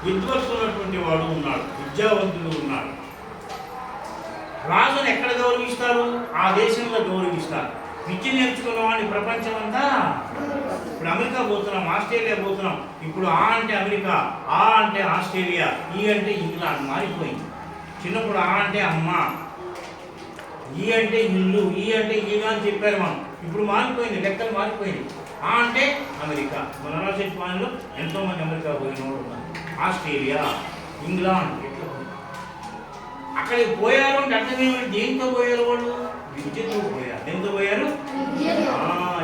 విద్వత్తున్నటువంటి వాడు ఉన్నాడు, విద్యావంతుడు ఉన్నాడు. రాజును ఎక్కడ గౌరవిస్తారు? ఆ దేశంలో గౌరవిస్తారు. విద్య నేర్చుకున్న వాడిని ప్రపంచం అంతా, ఇప్పుడు అమెరికా పోతున్నాం, ఆస్ట్రేలియా పోతున్నాం. ఇప్పుడు ఆ అంటే అమెరికా, ఆ అంటే ఆస్ట్రేలియా, ఈ అంటే ఇంగ్లాండ్ మారిపోయింది. చిన్నప్పుడు ఆ అంటే అమ్మ, ఈ అంటే ఇల్లు, ఈ అంటే ఈగా అని చెప్పారు మనం. ఇప్పుడు మారిపోయింది, లెక్కలు మారిపోయింది. ఆ అంటే అమెరికా. మన రాజకీయాల్లో ఎంతోమంది అమెరికా పోయిన వాళ్ళు ఉన్నారు, ఆస్ట్రేలియా, ఇంగ్లాండ్. అక్కడికి పోయారు అంటే అర్థం ఏమిటి? దేంతో పోయారు వాళ్ళు? విద్యతో పోయారు. దేంతో పోయారు?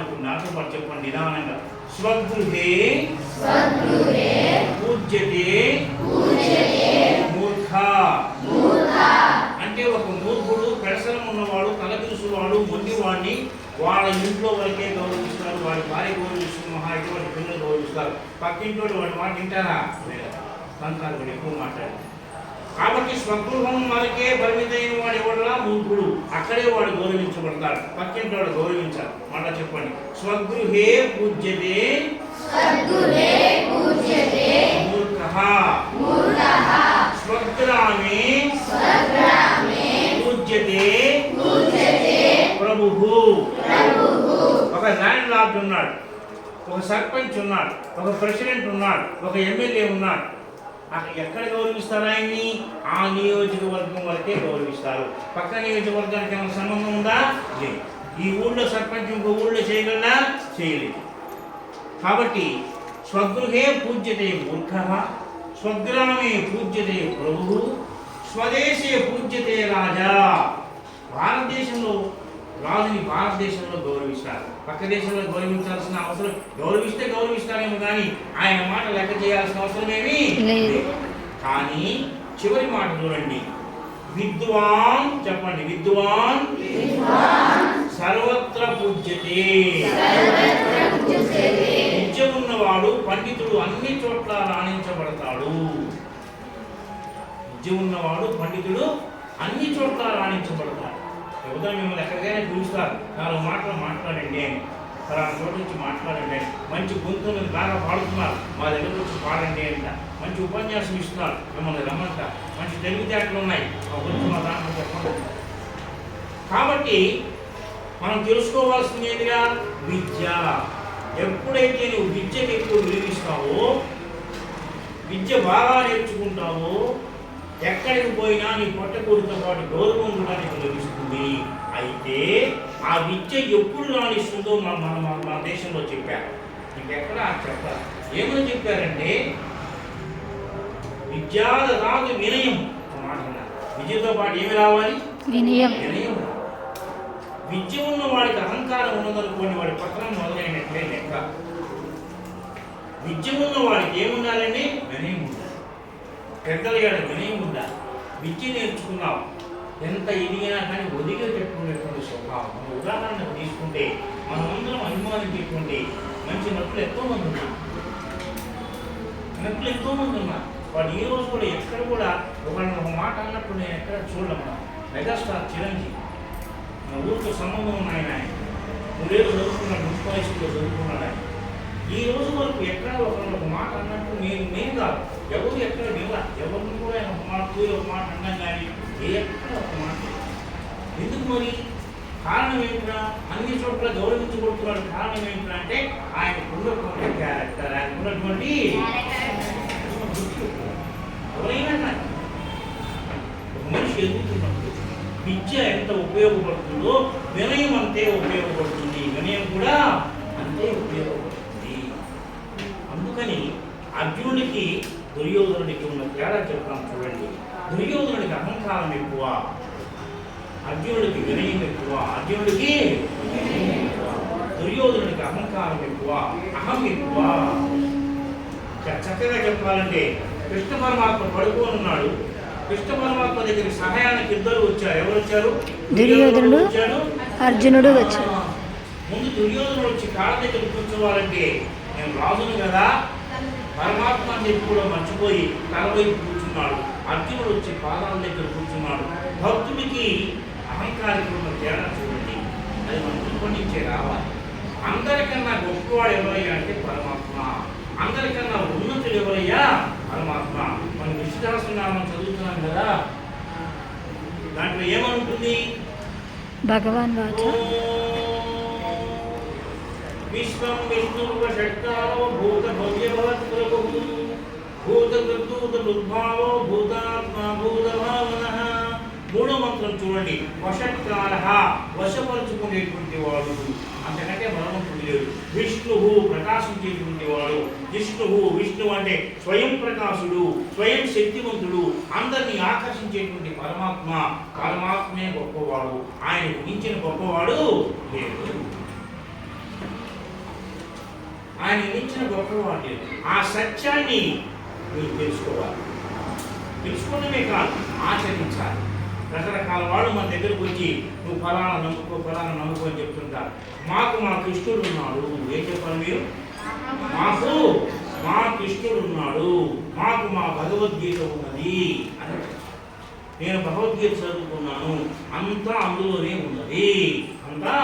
ఇప్పుడు నాతో పాటు చెప్పండి నిదానంగా. స్వగృహే పూజ్యతే మూర్ఖ. అంటే ఒక మూర్ఖుడు, పెడసలం ఉన్నవాడు, తలపిలుసువాడు, మొండివాడిని వాళ్ళ ఇంట్లో వరకే గౌరవిస్తారు. వాడి భార్య గౌరవిస్తుంది, మహా ఇటువంటి పిల్లలు గౌరవిస్తారు. పక్కింటోడు వాడి మాట వింటారా? సంతాలు కూడా ఎక్కువ మాట్లాడారు. కాబట్టి స్వగృహం వరకే పరిమితైన వాడు ఎవడలా మూర్ఖుడు, అక్కడే వాడు గౌరవించబడతాడు. పక్కింటి వాడు గౌరవించాలి. మాట చెప్పండి. స్వగృహే పూజ్యతే మూర్ఖః, స్వగ్రామే పూజ్యతే ప్రభుః. ఒక ల్యాండ్ లార్డ్ ఉన్నాడు, ఒక సర్పంచ్ ఉన్నాడు, ఒక ప్రెసిడెంట్ ఉన్నాడు, ఒక ఎమ్మెల్యే ఉన్నాడు. ఎక్కడ గౌరవిస్తారు ఆయన్ని? ఆ నియోజకవర్గం వరకే గౌరవిస్తారు. పక్క నియోజకవర్గానికి ఏమైనా సంబంధం ఉందా? లేదు. ఈ ఊళ్ళో సర్పంచ్ ఇంకో ఊళ్ళో చేయగలనా? చేయలేదు. కాబట్టి స్వగృహే పూజ్యతే మూర్ఖః, స్వగ్రామే పూజ్యతే ప్రభుః, స్వదేశే పూజ్యతే రాజా. భారతదేశంలో రాజుని భారతదేశంలో గౌరవిస్తారు, పక్క దేశంలో గౌరవించాల్సిన అవసరం, గౌరవిస్తే గౌరవిస్తారేమో కానీ ఆయన మాట లెక్క చేయాల్సిన అవసరం ఏమీ లేదు. కానీ చివరి మాట చూడండి. విద్వాన్, చెప్పండి. విద్వాన్ సర్వత్ర పూజ్యతే. విద్య ఉన్నవాడు, పండితుడు అన్ని చోట్ల రాణించబడతాడు. విద్య ఉన్నవాడు, పండితుడు అన్ని చోట్ల రాణించబడతాడు. చెబుతా మిమ్మల్ని ఎక్కడికైనా పిలుస్తారు, 4 మాటలు మాట్లాడండి అని. ఫలానా చోట నుంచి మాట్లాడండి అని. మంచి గొంతుని బాగా పాడుతున్నారు, మా దగ్గర వచ్చి పాడండి అంట. మంచి ఉపన్యాసం ఇస్తున్నారు, మిమ్మల్ని రమ్మంట. మంచి తెలివితేటలు ఉన్నాయి, మా గురించి మా దాంట్లో చెప్పండి. కాబట్టి మనం తెలుసుకోవాల్సింది ఏంటిగా? విద్య. ఎప్పుడైతే నువ్వు విద్యకు ఎక్కువ విలువిస్తావో, విద్య బాగా నేర్చుకుంటావో, ఎక్కడికి పోయినా నీ పొట్టకూడితో పాటు గౌరవం కూడా నీకు లభిస్తుంది. అయితే ఆ విద్య ఎప్పుడు రాణిస్తుందో మన దేశంలో చెప్పారు. ఇంకెక్కడ చెప్పారు. ఏమని చెప్పారంటే విద్యాదరాదు వినయం. విద్యతో పాటు ఏమి రావాలి? వినయం. వినయం. విద్య ఉన్న వాడికి అహంకారం ఉన్నదనుకోండి, వాడి పత్రం మొదలైనట్లే లెక్క. విద్య ఉన్న వాడికి ఏముండాలండి? వినయం ఉండాలి. పెద్దల ఏడ వినయం ఉండాలి. విద్య నేర్చుకున్నావు, ఎంత ఎదిగినా కానీ ఒదిగా పెట్టుకునేటువంటి స్వభావం. మన ఉదాహరణకు తీసుకుంటే మనమందరం అభిమానించేటువంటి మంచి నటులు ఎంతోమంది ఉన్నారు. నటులు ఎంతోమంది ఉన్నారు. వాడు ఈ రోజు కూడా ఎక్కడ కూడా ఒక మాట అన్నప్పుడు నేను ఎక్కడ చూడలేము. మెగాస్టార్ చిరంజీవి, మన ఊరితో సంబంధం ఉన్నాయని ఆయన 3 ఏళ్ళు చదువుకున్నాడు, మున్సిపల్ స్కూల్లో చదువుకున్నాడు ఆయన. ఈ రోజు వరకు ఎక్కడ ఒక మాట అన్నట్టు నేను కాదు, ఎవరు ఎక్కడ వినరా. ఎవరిని కూడా ఆయన ఒక మాట ఒక మాట అన్నాం కానీ ఎక్కడ ఒక మాట. ఎందుకు మరి? కారణం ఏంటా? అన్ని చోట్ల గౌరవించబడుతున్నాడు. కారణం ఏంటంటే అంటే ఆయనకున్నటువంటి క్యారెక్టర్, ఆయనకున్నటువంటి ఎవరైనా ఒక మనిషి ఎదుగుతున్నప్పుడు విద్య ఎంత ఉపయోగపడుతుందో వినయం అంతే ఉపయోగపడుతుంది. వినయం కూడా అంతే ఉపయోగపడుతుంది. అందుకని అర్జునుడికి దుర్యోధనుడికి ఉన్న తేడా చెప్తాం చూడండి. దుర్యోధనుడికి అహంకారం ఎక్కువ, అర్జునుడికి వినయం ఎక్కువ. అర్జునుడికి దుర్యోధనుడికి అహంకారం ఎక్కువ, అహం ఎక్కువ. చక్కగా చెప్పాలంటే కృష్ణ పరమాత్మ పడుకొని ఉన్నాడు. కృష్ణ పరమాత్మ దగ్గరికి సహాయానికి 2 వచ్చారు. ఎవరు వచ్చారు? దుర్యోధనుడు, అర్జునుడు వచ్చారు. ముందు దుర్యోధనుడు వచ్చి కాళ్ళ దగ్గర కూర్చోవాలంటే నేను రాజును కదా పరమాత్మ అని చెప్పి కూడా మర్చిపోయి తల వైపు కూర్చున్నాడు. అర్జునుడు వచ్చి పాదాల దగ్గర కూర్చున్నాడు. భక్తుడికి అహంకారికి ఉన్న తేడా చూడండి. అది మనం ఇప్పటి నుంచే రావాలి. అందరికన్నా గొప్పవాడు ఎవరయ్యా అంటే పరమాత్మ. అందరికన్నా ఉన్నతుడు ఎవరయ్యా? పరమాత్మ. మన విష్ణు సహస్రనామం చదువుతున్నాం కదా, దాంట్లో ఏమనుంటుంది? భగవాన్ వాచ విశ్వం విష్ణువు షట్కారో భూత భవ్య భవత్ ప్రభుః భూత కృతూత ఉద్భావో భూతాత్మ భూత భావనః. మూడో మంత్రం చూడండి, వషట్కారః, వశపరుచుకునేటువంటి వాడు, అంతకంటే భగవంతుడు లేడు. విష్ణువు, ప్రకాశించేటువంటి వాడు. విష్ణువు అంటే స్వయం ప్రకాశుడు, స్వయం శక్తివంతుడు, అందరినీ ఆకర్షించేటువంటి పరమాత్మ. పరమాత్మే గొప్పవాడు, ఆయన మించిన గొప్పవాడు లేడు. ఆయన మించిన గొప్పవాడు లేదు. ఆ సత్యాన్ని మీరు తెలుసుకోవాలి. తెలుసుకోవడమే కాదు, ఆచరించాలి. రకరకాల వాళ్ళు మన దగ్గరకు వచ్చి నువ్వు ఫలానా నమ్ముకో అని చెప్తుంటారు. మాకు మా కృష్ణుడు ఉన్నాడు. ఏం చెప్పాలి మీరు? మాకు మా కృష్ణుడు ఉన్నాడు, మాకు మా భగవద్గీత ఉన్నది అని. నేను భగవద్గీత చదువుకున్నాను, అంతా అందులోనే ఉన్నది, అంతా